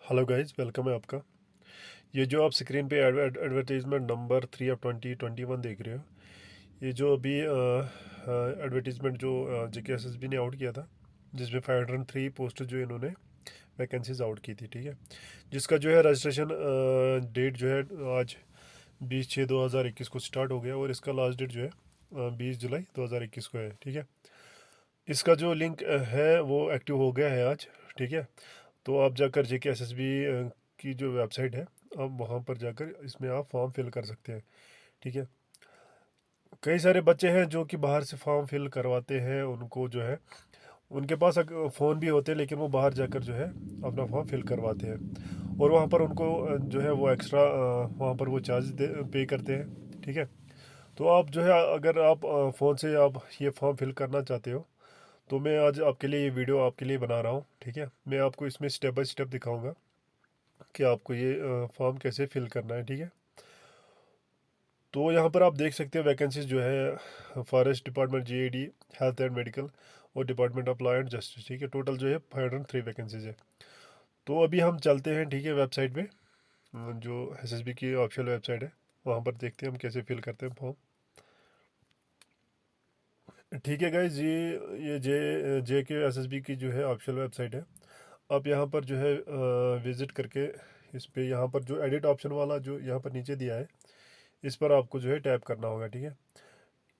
Hello guys, welcome है आपका। ये जो आप स्क्रीन पे एडवर्टीजमेंट नंबर 3/2021 देख रहे हो, ये जो अभी एडवर्टीजमेंट जो JKSSB ने आउट किया था, जिसमें 503 पोस्ट जो इन्होंने वैकेंसीज आउट की थी, ठीक है। जिसका जो है रजिस्ट्रेशन डेट जो है आज 20/6/2021 को स्टार्ट हो गया और इसका लास्ट डेट जो है 20 जुलाई 2021 को है, ठीक है। इसका जो लिंक है वो एक्टिव हो गया है आज, ठीक है। तो आप जाकर JKSSB की जो वेबसाइट है, आप वहाँ पर जाकर इसमें आप फॉर्म फिल कर सकते हैं, ठीक है। कई सारे बच्चे हैं जो कि बाहर से फॉर्म फिल करवाते हैं, उनको जो है उनके पास फ़ोन भी होते हैं, लेकिन वो बाहर जाकर जो है अपना फॉर्म फिल करवाते हैं और वहाँ पर उनको जो है वो एक्स्ट्रा वहाँ पर वो चार्ज पे करते हैं, ठीक है। तो आप जो है अगर आप फ़ोन से आप ये फॉर्म फिल करना चाहते हो, तो मैं आज आपके लिए ये वीडियो आपके लिए बना रहा हूँ, ठीक है। मैं आपको इसमें स्टेप बाय स्टेप दिखाऊंगा कि आपको ये फॉर्म कैसे फिल करना है, ठीक है। तो यहाँ पर आप देख सकते हो वैकेंसीज जो है forest department, JAD, health and medical और department of law and justice, ठीक है। टोटल जो है 503 वैकेंसीज है। तो अभी हम चलते हैं, ठीक है, वेबसाइट पे, जो SSB की ऑफिशियल वेबसाइट है, वहाँ पर देखते हैं हम कैसे फिल करते हैं फॉर्म। ठीक है गाइज, ये JKSSB की जो है ऑफिशियल वेबसाइट है। आप यहाँ पर जो है विज़िट करके इस पे यहाँ पर जो एडिट ऑप्शन वाला जो यहाँ पर नीचे दिया है, इस पर आपको जो है टैप करना होगा, ठीक है।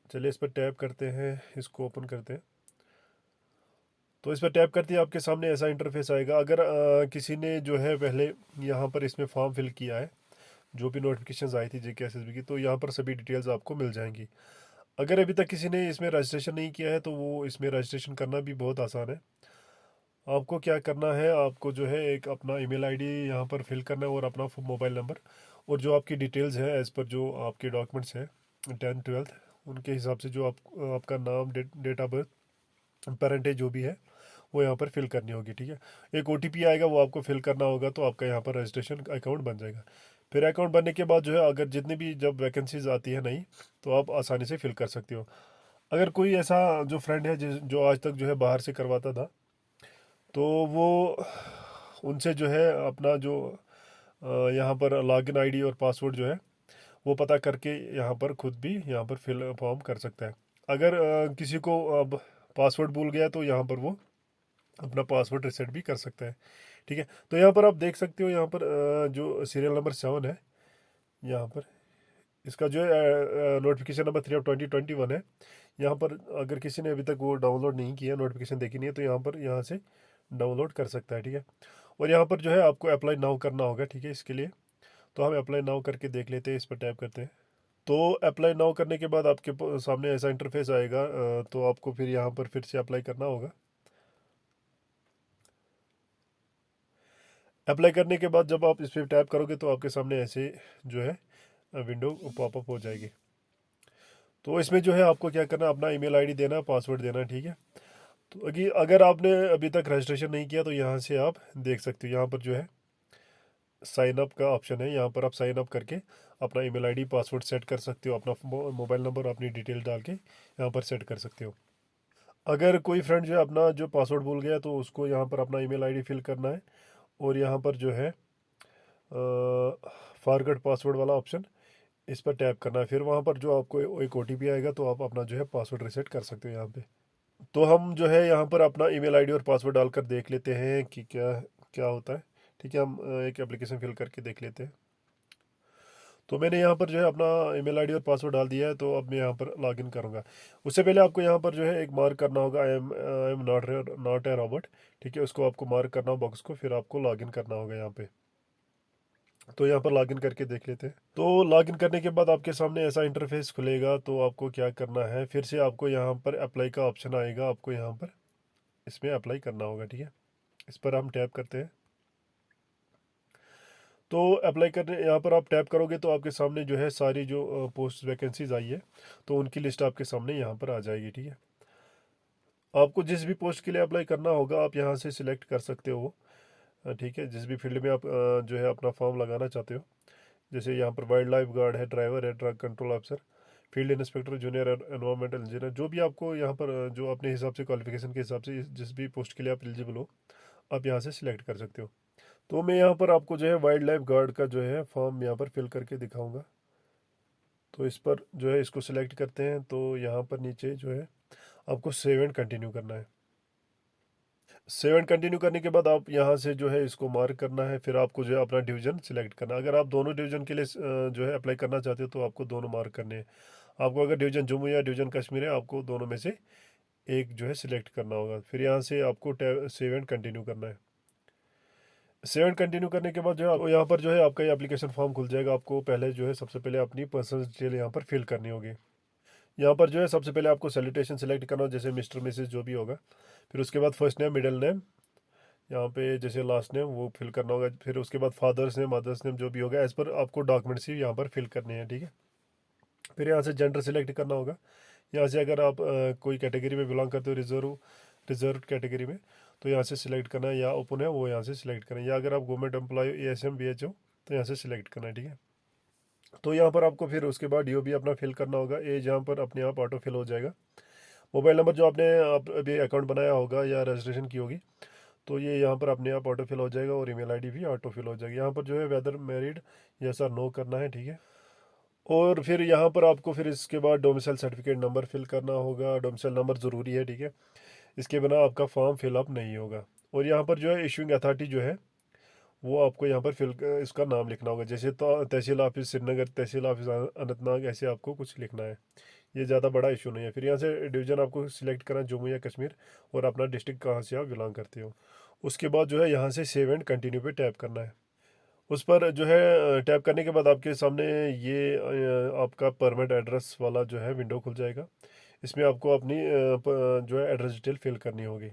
चलिए इस पर टैप करते हैं, इसको ओपन करते हैं। तो इस पर टैप करते ही आपके सामने ऐसा इंटरफेस आएगा। अगर किसी ने जो है पहले यहाँ पर इसमें फॉर्म फिल किया है, जो भी नोटिफिकेशंस आई थी JKSSB की, तो यहाँ पर सभी डिटेल्स आपको मिल जाएंगी। अगर अभी तक किसी ने इसमें रजिस्ट्रेशन नहीं किया है, तो वो इसमें रजिस्ट्रेशन करना भी बहुत आसान है। आपको क्या करना है, आपको जो है एक अपना ईमेल आईडी यहाँ पर फिल करना है और अपना मोबाइल नंबर और जो आपकी डिटेल्स है एज़ पर जो आपके डॉक्यूमेंट्स हैं 10th 12th, उनके हिसाब से जो आपका नाम, डेट ऑफ बर्थ, पेरेंटेज जो भी है, वो यहाँ पर फिल करनी होगी, ठीक है। एक OTP आएगा, वो आपको फिल करना होगा, तो आपका यहाँ पर रजिस्ट्रेशन अकाउंट बन जाएगा। फिर अकाउंट बनने के बाद जो है अगर जितनी भी जब वैकेंसीज आती है नई, तो आप आसानी से फिल कर सकते हो। अगर कोई ऐसा जो फ्रेंड है जो आज तक जो है बाहर से करवाता था, तो वो उनसे जो है अपना जो यहाँ पर लॉगिन आईडी और पासवर्ड जो है वो पता करके यहाँ पर खुद भी यहाँ पर फिल फॉर्म कर सकता है। अगर किसी को अब पासवर्ड भूल गया, तो यहाँ पर वो अपना पासवर्ड रिसेट भी कर सकता है, ठीक है। तो यहाँ पर आप देख सकते हो, यहाँ पर जो सीरियल नंबर 7 है, यहाँ पर इसका जो है नोटिफिकेशन नंबर 3/2021 है। यहाँ पर अगर किसी ने अभी तक वो डाउनलोड नहीं किया, नोटिफिकेशन देखी नहीं है, तो यहाँ से डाउनलोड कर सकता है, ठीक है। और यहाँ पर जो है आपको अप्लाई नाउ करना होगा, ठीक है, इसके लिए। तो हम अप्लाई नाउ करके देख लेते हैं, इस पर टैप करते हैं। तो अप्लाई नाउ करने के बाद आपके सामने ऐसा इंटरफेस आएगा, तो आपको फिर यहाँ पर फिर से अप्लाई करना होगा। अप्लाई करने के बाद जब आप इस पर टैप करोगे, तो आपके सामने ऐसे जो है विंडो पॉपअप हो जाएगी। तो इसमें जो है आपको क्या करना, अपना ईमेल आईडी देना, पासवर्ड देना, ठीक है। तो अगर आपने अभी तक रजिस्ट्रेशन नहीं किया, तो यहाँ से आप देख सकते हो, यहाँ पर जो है साइन अप का ऑप्शन है। यहाँ पर आप साइन अप करके अपना ईमेल आईडी, पासवर्ड सेट कर सकते हो, अपना मोबाइल नंबर, अपनी डिटेल डाल के यहाँ पर सेट कर सकते हो। अगर कोई फ्रेंड जो है अपना जो पासवर्ड भूल गया, तो उसको यहाँ पर अपना ईमेल आईडी फिल करना है और यहाँ पर जो है फॉरगेट पासवर्ड वाला ऑप्शन, इस पर टैप करना है। फिर वहाँ पर जो आपको एक OTP आएगा, तो आप अपना जो है पासवर्ड रिसेट कर सकते हो यहाँ पे। तो हम जो है यहाँ पर अपना ईमेल आईडी और पासवर्ड डालकर देख लेते हैं कि क्या क्या होता है, ठीक है। हम एक एप्लीकेशन फिल करके देख लेते हैं। तो मैंने यहाँ पर जो है अपना ईमेल आईडी और पासवर्ड डाल दिया है, तो अब मैं यहाँ पर लॉगिन करूँगा। उससे पहले आपको यहाँ पर जो है एक मार्क करना होगा, I am not a robot, ठीक है। उसको आपको मार्क करना हो बॉक्स को, फिर आपको लॉगिन करना होगा यहाँ पे। तो यहाँ पर लॉगिन करके देख लेते हैं। तो लॉगिन करने के बाद आपके सामने ऐसा इंटरफेस खुलेगा। तो आपको क्या करना है, फिर से आपको यहाँ पर अप्लाई का ऑप्शन आएगा, आपको यहाँ पर इसमें अप्लाई करना होगा, ठीक है। इस पर हम टैप करते हैं। तो अप्लाई करने यहाँ पर आप टैप करोगे, तो आपके सामने जो है सारी जो पोस्ट वैकेंसीज आई है, तो उनकी लिस्ट आपके सामने यहाँ पर आ जाएगी, ठीक है। आपको जिस भी पोस्ट के लिए अप्लाई करना होगा, आप यहाँ से सिलेक्ट कर सकते हो, ठीक है। जिस भी फील्ड में आप जो है अपना फॉर्म लगाना चाहते हो, जैसे यहाँ पर वाइल्ड लाइफ गार्ड है, ड्राइवर है, drug control officer, field inspector, junior environmental engineer, जो भी आपको यहाँ पर जो अपने हिसाब से क्वालिफिकेशन के हिसाब से जिस भी पोस्ट के लिए आप एलिजिबल हो, आप यहाँ से सिलेक्ट कर सकते हो। तो मैं यहाँ पर आपको जो है वाइल्ड लाइफ गार्ड का जो है फॉर्म यहाँ पर फिल करके दिखाऊंगा। तो इस पर जो है इसको सिलेक्ट करते हैं, तो यहाँ पर नीचे जो है आपको सेव एंड कंटिन्यू करना है। सेव एंड कंटिन्यू करने के बाद आप यहाँ से जो है इसको मार्क करना है, फिर आपको जो है अपना डिवीज़न सिलेक्ट करना है। अगर आप दोनों डिवीज़न के लिए जो है अप्लाई करना चाहते हो तो आपको दोनों मार्क करने हैं। आपको अगर डिवीज़न जम्मू या डिवीज़न कश्मीर है, आपको दोनों में से एक जो है सिलेक्ट करना होगा। फिर यहाँ से आपको सेव एंड कंटिन्यू करना है। सेव एंड कंटिन्यू करने के बाद जो है यहाँ पर जो है आपका ये एप्लीकेशन फॉर्म खुल जाएगा। आपको पहले जो है सबसे पहले अपनी पर्सनल डिटेल यहाँ पर फिल करनी होगी। यहाँ पर जो है सबसे पहले आपको सैल्यूटेशन सेलेक्ट करना हो, जैसे मिस्टर मिसेस जो भी होगा। फिर उसके बाद फर्स्ट नेम, मिडिल नेम, यहाँ पे जैसे लास्ट नेम वो फिल करना होगा। फिर उसके बाद फादर्स नेम, मदर्स नेम जो भी होगा एज पर आपको डॉक्यूमेंट्स ही यहाँ पर फिल करने हैं, ठीक है। फिर यहाँ से जेंडर सेलेक्ट करना होगा। यहाँ से अगर आप कोई कैटेगरी में बिलोंग करते हो, रिजर्व कैटेगरी में, तो यहाँ से सिलेक्ट करना है, या ओपन है वो यहाँ से सिलेक्ट करना है। या अगर आप गवर्नमेंट एम्प्लॉय ASM BHO तो यहाँ से सिलेक्ट करना है, ठीक है। तो यहाँ पर आपको फिर उसके बाद DOB अपना फिल करना होगा। एज यहाँ पर अपने आप ऑटो फिल हो जाएगा। मोबाइल नंबर जो आपने अभी अकाउंट बनाया होगा या रजिस्ट्रेशन की होगी, तो ये यहाँ पर अपने आप ऑटो फिल हो जाएगा। और ईमेल आईडी भी ऑटो फिल हो जाएगी। यहाँ पर जो है वेदर मैरिड यस और नो करना है, ठीक है। और फिर यहाँ पर आपको फिर इसके बाद डोमिसाइल सर्टिफिकेट नंबर फिल करना होगा। डोमिसाइल नंबर ज़रूरी है, ठीक है। इसके बिना आपका फॉर्म फिलअप नहीं होगा। और यहाँ पर जो है इशूइंग अथॉरिटी जो है वो आपको यहाँ पर इसका नाम लिखना होगा। जैसे तो तहसील ऑफिस श्रीनगर, तहसील ऑफिस अनंतनाग, ऐसे आपको कुछ लिखना है। ये ज़्यादा बड़ा इशू नहीं है। फिर यहाँ से डिवीज़न आपको सिलेक्ट करना जम्मू या कश्मीर, और अपना डिस्ट्रिक्ट कहाँ से आप बिलोंग करते हो। उसके बाद जो है यहाँ से सेव एंड कंटिन्यू पे टैप करना है। उस पर जो है टैप करने के बाद आपके सामने ये आपका परमानेंट एड्रेस वाला जो है विंडो खुल जाएगा। इसमें आपको अपनी जो है एड्रेस डिटेल फिल करनी होगी।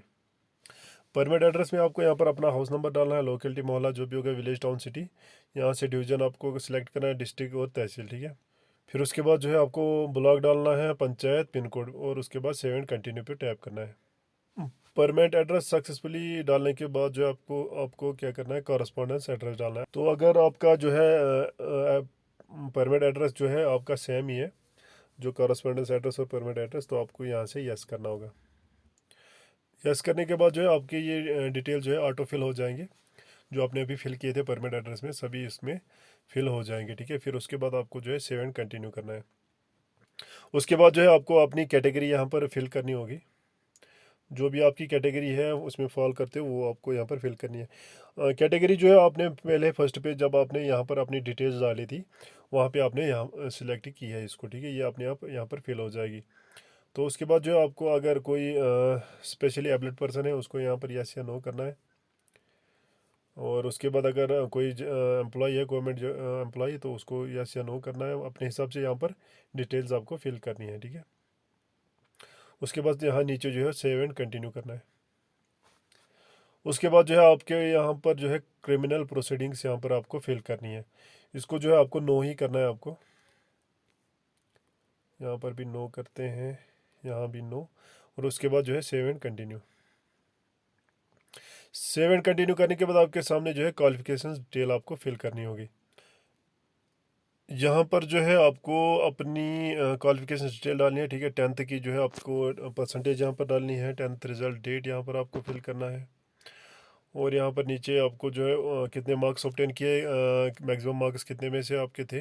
परमानेंट एड्रेस में आपको यहाँ पर अपना हाउस नंबर डालना है, लोकेलिटी मोहल्ला जो भी होगा, विलेज टाउन सिटी। यहाँ से डिवीज़न आपको सिलेक्ट करना है, डिस्ट्रिक्ट और तहसील, ठीक है। फिर उसके बाद जो है आपको ब्लॉक डालना है, पंचायत, पिन कोड, और उसके बाद सेव एंड कंटिन्यू पे टैप करना है। परमानेंट एड्रेस सक्सेसफुली डालने के बाद जो है आपको आपको क्या करना है, कॉरस्पॉन्डेंस एड्रेस डालना है। तो अगर आपका जो है परमानेंट एड्रेस जो है आपका सेम ही है, जो कॉरस्पॉन्डेंस एड्रेस और परमानेंट एड्रेस, तो आपको यहाँ से यस करना होगा। यस करने के बाद जो है आपके ये डिटेल जो है ऑटो फिल हो जाएंगे। जो आपने अभी फिल किए थे परमानेंट एड्रेस में, सभी इसमें फिल हो जाएंगे, ठीक है। फिर उसके बाद आपको जो है सेव एंड कंटिन्यू करना है। उसके बाद जो है आपको अपनी कैटेगरी यहाँ पर फिल करनी होगी। जो भी आपकी कैटेगरी है उसमें फॉल करते हो वो आपको यहाँ पर फिल करनी है। कैटेगरी जो है आपने पहले फर्स्ट पे जब आपने यहाँ पर अपनी डिटेल्स डाली थी, वहाँ पे आपने यहाँ सिलेक्ट की है इसको, ठीक है। ये अपने आप यहाँ पर फिल हो जाएगी। तो उसके बाद जो है आपको अगर कोई स्पेशली एबलेट पर्सन है उसको यहाँ पर यस या नो करना है। और उसके बाद अगर कोई एम्प्लॉय है, गवर्नमेंट एम्प्लॉय, तो उसको यस या नो करना है। अपने हिसाब से यहाँ पर डिटेल्स आपको फिल करनी है, ठीक है। उसके बाद यहाँ नीचे जो है सेव एंड कंटिन्यू करना है। उसके बाद जो है आपके यहाँ पर जो है क्रिमिनल प्रोसीडिंग्स यहाँ पर आपको फिल करनी है। इसको जो है आपको नो ही करना है। आपको यहाँ पर भी नो करते हैं, यहाँ भी नो। और उसके बाद जो है save and continue. Save and continue करने के बाद आपके सामने जो है क्वालिफिकेशन डिटेल आपको फिल करनी होगी। यहाँ पर जो है आपको अपनी क्वालिफिकेशन डिटेल डालनी है, ठीक है। 10th की जो है आपको परसेंटेज यहाँ पर डालनी है, 10th रिजल्ट डेट यहाँ पर आपको फिल करना है। और यहाँ पर नीचे आपको जो है कितने मार्क्स ऑब्टेन किए, मैक्सिमम मार्क्स कितने में से आपके थे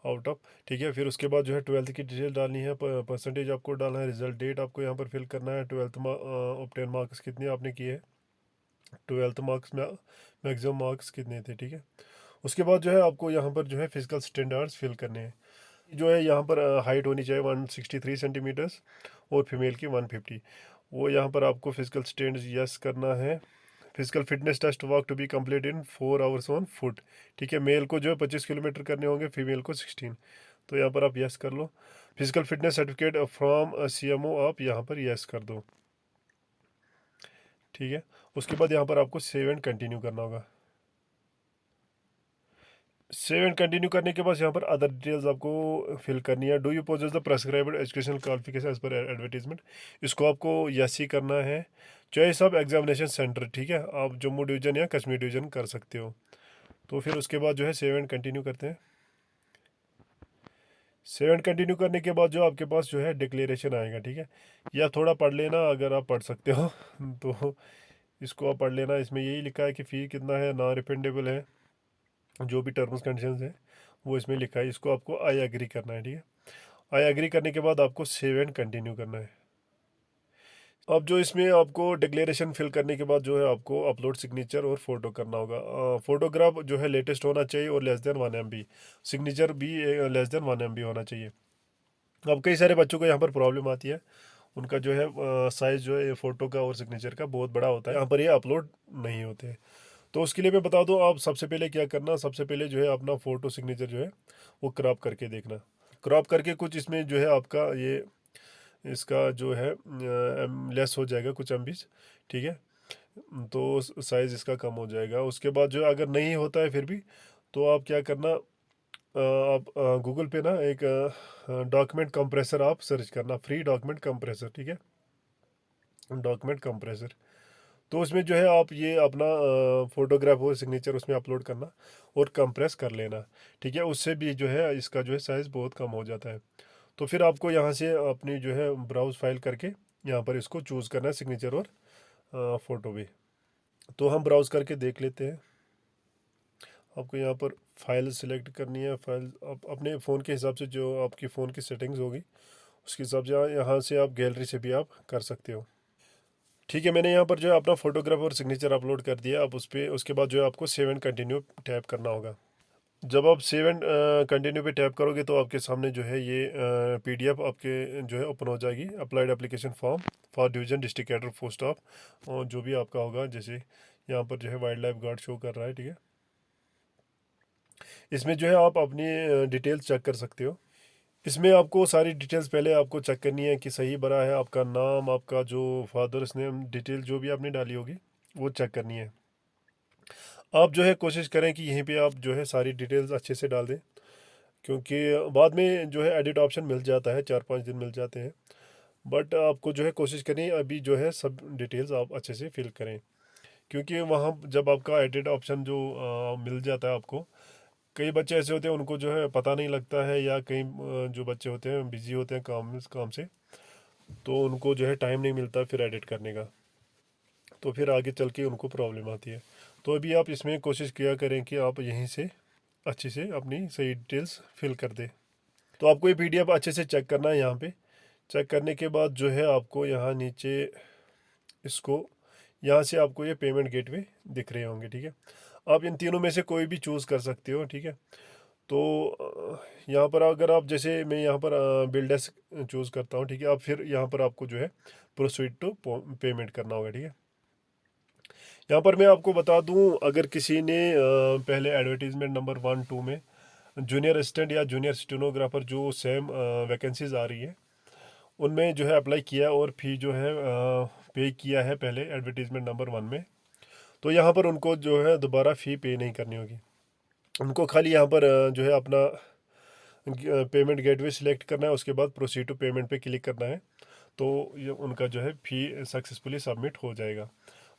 आउट ऑफ, ठीक है। फिर उसके बाद जो है 12th की डिटेल डालनी है, परसेंटेज आपको डालना है, रिजल्ट डेट आपको यहाँ पर फिल करना है, 12th ऑब्टेन मार्क्स कितने आपने किए, 12th मार्क्स में मैक्सिमम मार्क्स कितने थे, ठीक है। उसके बाद जो है आपको यहाँ पर जो है फिजिकल स्टैंडर्ड्स फिल करने हैं। जो है यहाँ पर हाइट होनी चाहिए 163 सेंटीमीटर्स और फीमेल की 150। वो यहाँ पर आपको फिजिकल स्टैंड यस करना है। Physical fitness test walk to be complete in 4 hours on foot, ठीक है। मेल को जो है 25 किलोमीटर करने होंगे, फीमेल को 16। तो यहाँ पर आप यस कर लो। Physical fitness certificate from CMO आप यहाँ पर यस कर दो, ठीक है। उसके बाद यहाँ पर आपको सेव एंड कंटिन्यू करना होगा। सेव एंड कंटिन्यू करने के बाद यहाँ पर अदर डिटेल्स आपको फिल करनी है। Do you possess the prescribed educational qualification as per advertisement, इसको आपको यस ही करना है। चॉइस ऑफ एग्जामिनेशन सेंटर, ठीक है, आप जम्मू डिवीज़न या कश्मीर डिवीज़न कर सकते हो। तो फिर उसके बाद जो है सेव एंड कंटिन्यू करते हैं। सेव एंड कंटिन्यू करने के बाद जो आपके पास जो है डिक्लेरेशन आएगा, ठीक है। या थोड़ा पढ़ लेना अगर आप पढ़ सकते हो तो इसको आप पढ़ लेना। इसमें यही लिखा है कि फ़ी कितना है, नॉन रिफंडेबल है, जो भी टर्म्स कंडीशंस है वो इसमें लिखा है। इसको आपको आई एग्री करना है, ठीक है। आई एग्री करने के बाद आपको सेव एंड कंटिन्यू करना है। अब जो इसमें आपको डिक्लेरेशन फिल करने के बाद जो है आपको अपलोड सिग्नेचर और फोटो करना होगा। फोटोग्राफ जो है लेटेस्ट होना चाहिए और लेस देन 1 MB। सिग्नेचर भी लेस देन 1 MB होना चाहिए। अब कई सारे बच्चों को यहाँ पर प्रॉब्लम आती है, उनका जो है साइज़ जो है फ़ोटो का और सिग्नेचर का बहुत बड़ा होता है, यहाँ पर ये अपलोड नहीं होते हैं। तो उसके लिए मैं बता दूँ, आप सबसे पहले क्या करना, सबसे पहले जो है अपना फ़ोटो सिग्नेचर जो है वो क्रॉप करके देखना। क्रॉप करके कुछ इसमें जो है आपका ये इसका जो है लेस हो जाएगा कुछ MBs, ठीक है। तो साइज़ इसका कम हो जाएगा। उसके बाद जो अगर नहीं होता है फिर भी, तो आप क्या करना, आप गूगल पे ना एक डॉक्यूमेंट कंप्रेसर आप सर्च करना, फ्री डॉक्यूमेंट कंप्रेसर, ठीक है, डॉक्यूमेंट कंप्रेसर। तो उसमें जो है आप ये अपना फोटोग्राफ और सिग्नेचर उसमें अपलोड करना और कंप्रेस कर लेना, ठीक है। उससे भी जो है इसका जो है साइज़ बहुत कम हो जाता है। तो फिर आपको यहाँ से अपनी जो है ब्राउज़ फाइल करके यहाँ पर इसको चूज़ करना है, सिग्नेचर और फ़ोटो भी। तो हम ब्राउज़ करके देख लेते हैं। आपको यहाँ पर फाइल सिलेक्ट करनी है। फाइल आप अपने फ़ोन के हिसाब से, जो आपकी फ़ोन की सेटिंग्स होगी उसके हिसाब से यहाँ से आप गैलरी से भी आप कर सकते हो, ठीक है। मैंने यहाँ पर जो है अपना फोटोग्राफ और सिग्नेचर अपलोड कर दिया। अब उस पर उसके बाद जो है आपको सेव एंड कंटिन्यू टैप करना होगा। जब आप सेव एंड कंटिन्यू पे टैप करोगे तो आपके सामने जो है ये PDF आपके जो है ओपन हो जाएगी। Applied application form for division district cadre post of, और जो भी आपका होगा, जैसे यहाँ पर जो है वाइल्ड लाइफ गार्ड शो कर रहा है, ठीक है। इसमें जो है आप अपनी डिटेल्स चेक कर सकते हो। इसमें आपको सारी डिटेल्स पहले आपको चेक करनी है कि सही भरा है, आपका नाम, आपका जो फादर्स नेम डिटेल जो भी आपने डाली होगी वो चेक करनी है। आप जो है कोशिश करें कि यहीं पे आप जो है सारी डिटेल्स अच्छे से डाल दें, क्योंकि बाद में जो है एडिट ऑप्शन मिल जाता है, 4-5 दिन मिल जाते हैं। बट आपको जो है कोशिश करनी है अभी जो है सब डिटेल्स आप अच्छे से फिल करें, क्योंकि वहाँ जब आपका एडिट ऑप्शन जो मिल जाता है आपको, कई बच्चे ऐसे होते हैं उनको जो है पता नहीं लगता है, या कई जो बच्चे होते हैं बिजी होते हैं काम से, तो उनको जो है टाइम नहीं मिलता फिर एडिट करने का, तो फिर आगे चल के उनको प्रॉब्लम आती है। तो अभी आप इसमें कोशिश किया करें कि आप यहीं से अच्छे से अपनी सही डिटेल्स फिल कर दें। तो आपको ये PDF अच्छे से चेक करना है। यहाँ पे चेक करने के बाद जो है आपको यहाँ नीचे इसको, यहाँ से आपको ये पेमेंट गेटवे दिख रहे होंगे, ठीक है। आप इन तीनों में से कोई भी चूज़ कर सकते हो, ठीक है। तो यहाँ पर अगर आप, जैसे मैं यहाँ पर बिल डेस्क चूज़ करता हूँ, ठीक है। अब फिर यहाँ पर आपको जो है प्रोसीड टू पेमेंट करना होगा, ठीक है। यहाँ पर मैं आपको बता दूँ, अगर किसी ने पहले एडवर्टीजमेंट नंबर 1-2 में जूनियर असिस्टेंट या जूनियर स्टेनोग्राफर जो सेम वैकेंसीज आ रही है उनमें जो है अप्लाई किया और फी जो है पे किया है पहले एडवर्टीजमेंट नंबर 1 में, तो यहाँ पर उनको जो है दोबारा फ़ी पे नहीं करनी होगी। उनको खाली यहाँ पर जो है अपना पेमेंट गेटवे सिलेक्ट करना है, उसके बाद प्रोसीड टू पेमेंट पे क्लिक करना है, तो ये उनका जो है फ़ी सक्सेसफुली सबमिट हो जाएगा।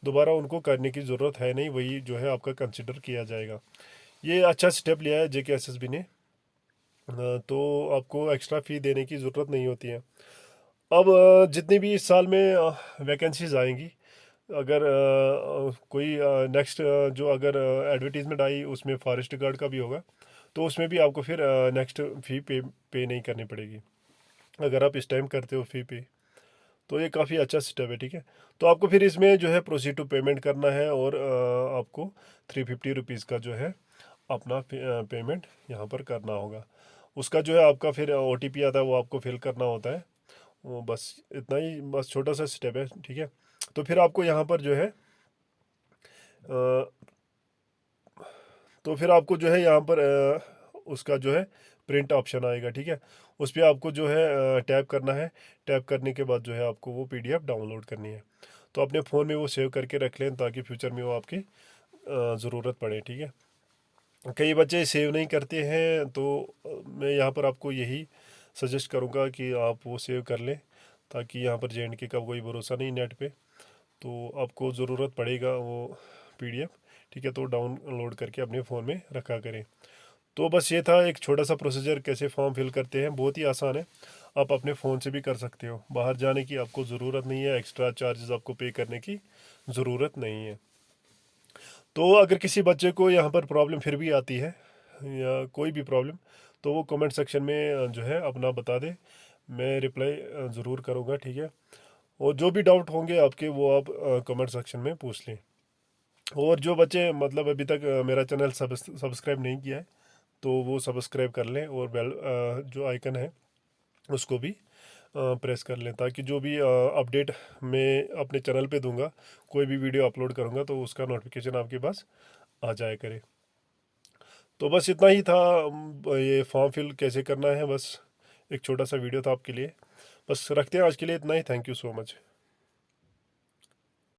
दोबारा उनको करने की ज़रूरत है नहीं, वही जो है आपका कंसिडर किया जाएगा। ये अच्छा स्टेप लिया है JKSSB ने, तो आपको एक्स्ट्रा फ़ी देने की ज़रूरत नहीं होती है। अब जितनी भी इस साल में वैकेंसीज आएंगी, अगर कोई नेक्स्ट जो अगर एडवर्टीजमेंट आई उसमें फॉरेस्ट गार्ड का भी होगा, तो उसमें भी आपको फिर नेक्स्ट फ़ी पे नहीं करनी पड़ेगी अगर आप इस टाइम करते हो फ़ी पे। तो ये काफ़ी अच्छा सिस्टम है, ठीक है। तो आपको फिर इसमें जो है प्रोसीड टू पेमेंट करना है, और आपको 350 रुपीज़ का जो है अपना पेमेंट यहाँ पर करना होगा। उसका जो है आपका फिर OTP आता है, वो आपको फिल करना होता है। वो बस इतना ही, बस छोटा सा स्टेप है, ठीक है। तो फिर आपको यहाँ पर जो है अ, तो फिर आपको जो है यहाँ पर उसका जो है प्रिंट ऑप्शन आएगा, ठीक है। उस पर आपको जो है टैप करना है। टैप करने के बाद जो है आपको वो PDF डाउनलोड करनी है। तो अपने फ़ोन में वो सेव करके रख लें ताकि फ्यूचर में वो आपकी ज़रूरत पड़े, ठीक है। कई बच्चे सेव नहीं करते हैं, तो मैं यहाँ पर आपको यही सजेस्ट करूँगा कि आप वो सेव कर लें, ताकि यहाँ पर JNK का कोई भरोसा नहीं नेट पे, तो आपको ज़रूरत पड़ेगा वो PDF, ठीक है। तो डाउनलोड करके अपने फ़ोन में रखा करें। तो बस ये था एक छोटा सा प्रोसीजर, कैसे फॉर्म फिल करते हैं, बहुत ही आसान है। आप अपने फ़ोन से भी कर सकते हो, बाहर जाने की आपको ज़रूरत नहीं है, एक्स्ट्रा चार्जेस आपको पे करने की ज़रूरत नहीं है। तो अगर किसी बच्चे को यहाँ पर प्रॉब्लम फिर भी आती है या कोई भी प्रॉब्लम, तो वो कमेंट सेक्शन में जो है अपना बता दे, मैं रिप्लाई ज़रूर करूँगा, ठीक है। और जो भी डाउट होंगे आपके वो आप कमेंट सेक्शन में पूछ लें। और जो बच्चे मतलब अभी तक मेरा चैनल सब्सक्राइब नहीं किया है, तो वो सब्सक्राइब कर लें और बेल जो आइकन है उसको भी प्रेस कर लें, ताकि जो भी अपडेट मैं अपने चैनल पे दूंगा, कोई भी वीडियो अपलोड करूंगा, तो उसका नोटिफिकेशन आपके पास आ जाया करे। तो बस इतना ही था। ये फॉर्म फिल कैसे करना है, बस एक छोटा सा वीडियो था आपके लिए। बस रखते हैं आज के लिए इतना ही। Thank you so much.